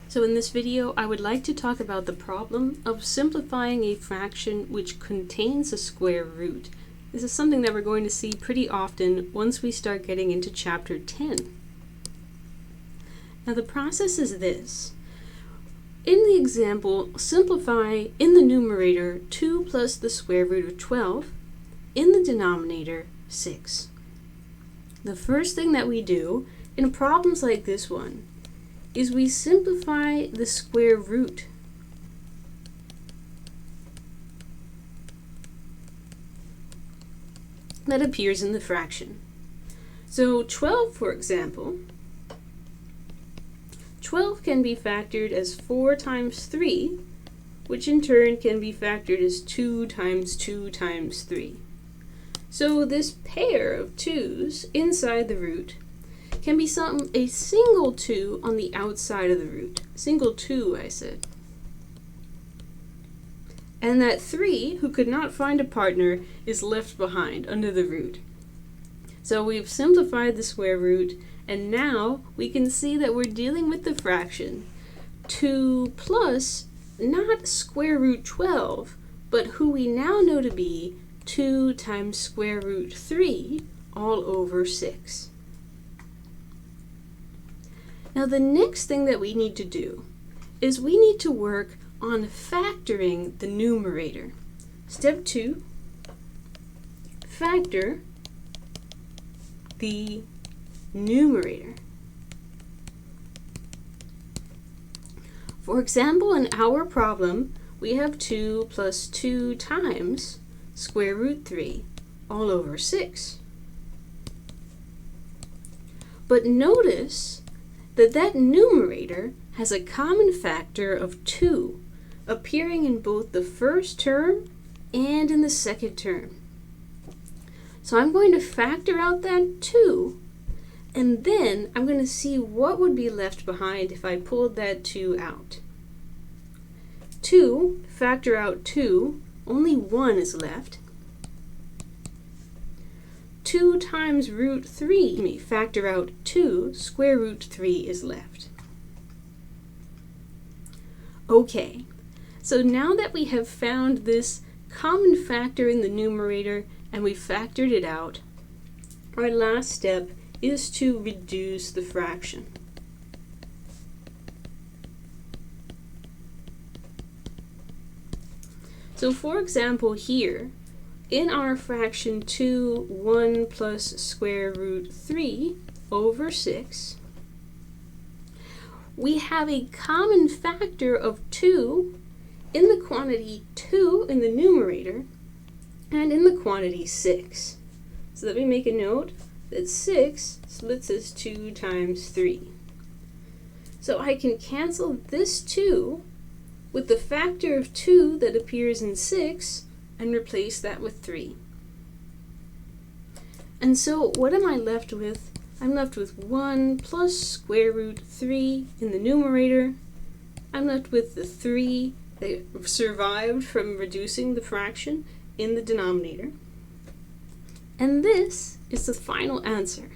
So in this video, I would like to talk about the problem of simplifying a fraction which contains a square root. This is something that we're going to see pretty often once we start getting into chapter 10. Now the process is this. In the example, simplify in the numerator 2 plus the square root of 12, in the denominator 6. The first thing that we do in problems like this one is we simplify the square root. That appears in the fraction. So 12, for example, 12 can be factored as 4 times 3, which in turn can be factored as 2 times 2 times 3. So this pair of 2's inside the root can be a single 2 on the outside of the root. Single 2, I said. And that 3, who could not find a partner, is left behind under the root. So we've simplified the square root, and now we can see that we're dealing with the fraction 2 plus not square root 12, but who we now know to be 2 times square root 3 all over 6. Now the next thing that we need to do is we need to work on factoring the numerator. Step 2, factor the numerator. For example, in our problem, we have 2 plus 2 times square root 3 all over 6. But notice that numerator has a common factor of 2 appearing in both the first term and in the second term. So I'm going to factor out that 2, and then I'm going to see what would be left behind if I pulled that 2 out. 2, factor out 2, only 1 is left. 2 times root 3, factor out 2, square root 3 is left. Okay, so now that we have found this common factor in the numerator and we factored it out, our last step is to reduce the fraction. So for example here, in our fraction 2, 1 plus square root 3 over 6, we have a common factor of 2 in the quantity 2 in the numerator and in the quantity 6. So let me make a note that 6 splits as 2 times 3. So I can cancel this 2 with the factor of 2 that appears in 6 and replace that with 3. And so what am I left with? I'm left with 1 plus square root 3 in the numerator. I'm left with the 3 that survived from reducing the fraction in the denominator. And this is the final answer.